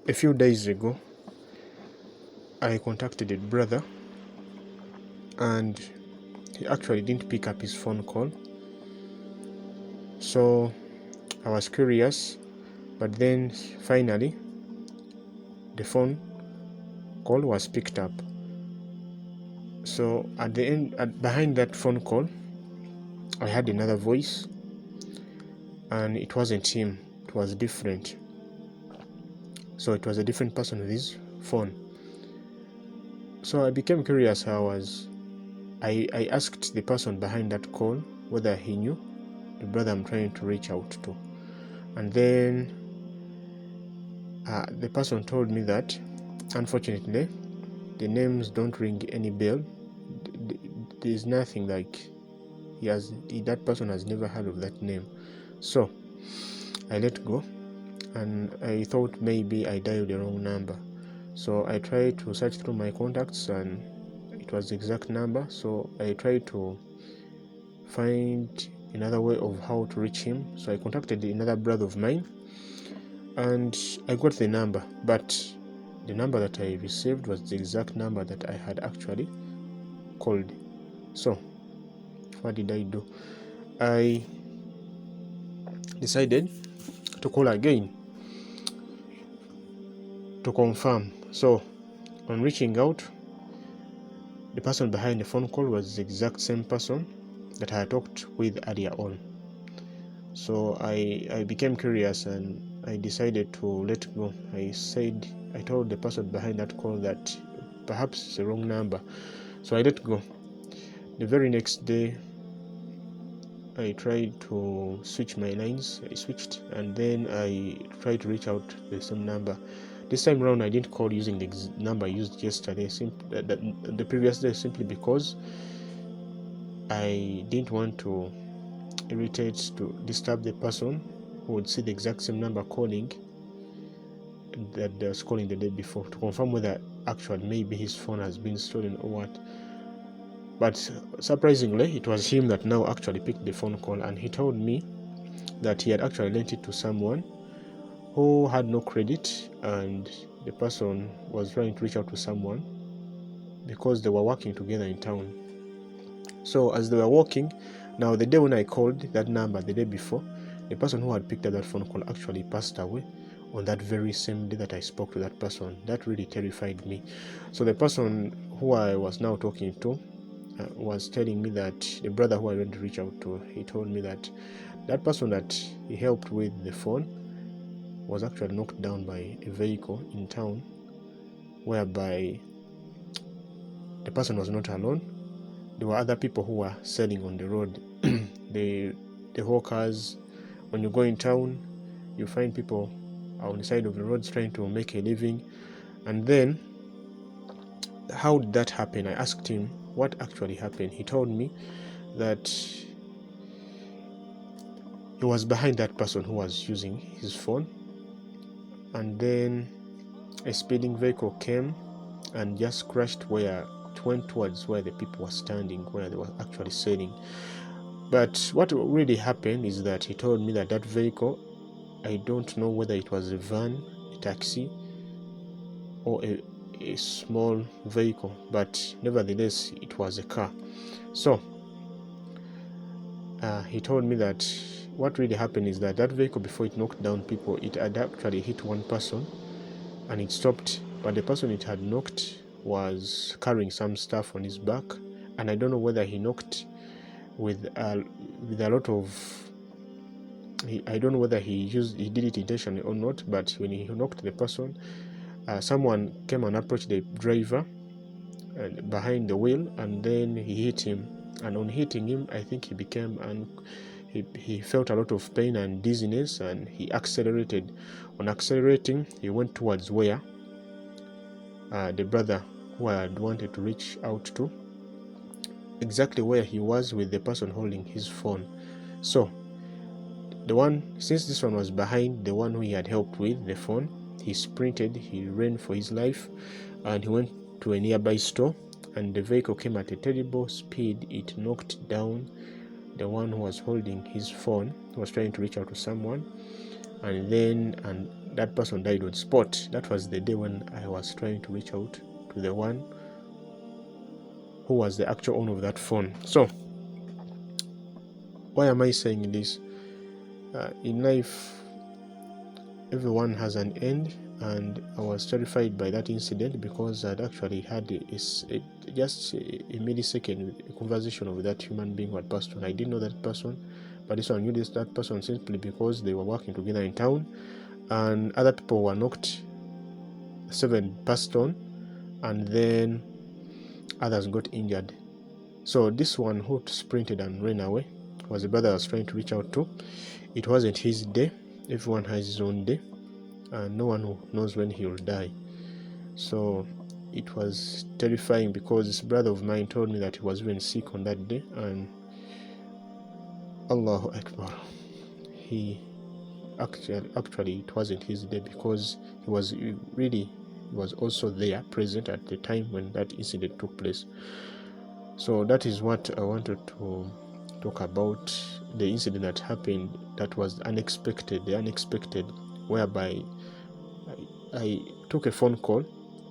A few days ago, I contacted a brother and he actually didn't pick up his phone call. So I was curious, but then finally the phone call was picked up. So at the end, behind that phone call, I had another voice, and it wasn't him, it was different. So it was a different person with his phone. So I became curious. I asked the person behind that call whether he knew the brother I'm trying to reach out to. And then the person told me that unfortunately the names don't ring any bell. There's nothing like that person has never heard of that name. So I let go, and I thought maybe I dialed the wrong number. So I tried to search through my contacts and it was the exact number. So I tried to find another way of how to reach him. So I contacted another brother of mine and I got the number, but the number that I received was the exact number that I had actually called. So what did I do? I decided to call again to confirm. So on reaching out, the person behind the phone call was the exact same person that I had talked with earlier on. So I became curious and I decided to let go. I told the person behind that call that perhaps it's the wrong number. So I let go. The very next day, I tried to switch my lines. I switched and then I tried to reach out the same number. This time around, I didn't call using the number I used yesterday, the previous day, simply because I didn't want to to disturb the person who would see the exact same number calling that was calling the day before, to confirm whether actually maybe his phone has been stolen or what. But surprisingly, it was him that now actually picked the phone call, and he told me that he had actually lent it to someone who had no credit, and the person was trying to reach out to someone because they were working together in town. So as they were walking, now the day when I called that number the day before, the person who had picked up that phone call actually passed away on that very same day that I spoke to that person. That really terrified me. So the person who I was now talking to was telling me that the brother who I went to reach out to, he told me that that person that he helped with the phone was actually knocked down by a vehicle in town, whereby the person was not alone. There were other people who were selling on the road. the hawkers. When you go in town, you find people on the side of the roads trying to make a living. And then, how did that happen? I asked him what actually happened. He told me that he was behind that person who was using his phone, and then a speeding vehicle came and just crashed went towards where the people were standing, where they were actually selling. But what really happened is that he told me that that vehicle, I don't know whether it was a van, a taxi, or a small vehicle, but nevertheless it was a car. So he told me that what really happened is that that vehicle, before it knocked down people, it had actually hit one person and it stopped, but the person it had knocked was carrying some stuff on his back, and I don't know whether he knocked with a lot of I don't know whether he did it intentionally or not, but when he knocked the person, someone came and approached the driver behind the wheel, and then he hit him. And on hitting him, I think he became he felt a lot of pain and dizziness, and he accelerated. On accelerating, he went towards where the brother who I had wanted to reach out to, exactly where he was with the person holding his phone. So since this one was behind the one who he had helped with the phone, he sprinted, he ran for his life, and he went to a nearby store, and the vehicle came at a terrible speed. It knocked down the one who was holding his phone, who was trying to reach out to someone, and then that person died on spot. That was the day when I was trying to reach out to the one who was the actual owner of that phone. So why am I saying this? In life, everyone has an end, and I was terrified by that incident because I'd actually had just a millisecond a conversation with that human being who had passed on. I didn't know that person, but this one knew that person simply because they were working together in town, and other people were knocked, 7 passed on, and then others got injured. So this one who sprinted and ran away was the brother I was trying to reach out to. It wasn't his day. Everyone has his own day, and no one knows when he will die. So it was terrifying because this brother of mine told me that he was even sick on that day, and Allahu Akbar, he actually it wasn't his day because he was also there present at the time when that incident took place. So that is what I wanted to talk about, the incident that happened that was the unexpected, whereby I took a phone call.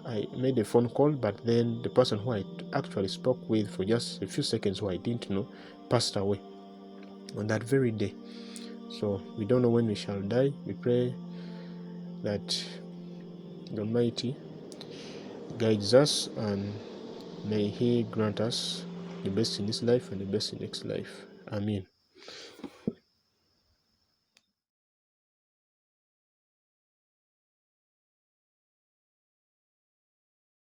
I made a phone call, but then the person who I actually spoke with for just a few seconds, who I didn't know, passed away on that very day. So we don't know when we shall die. We pray that the Almighty guides us, and may He grant us the best in this life and the best in next life. Amen.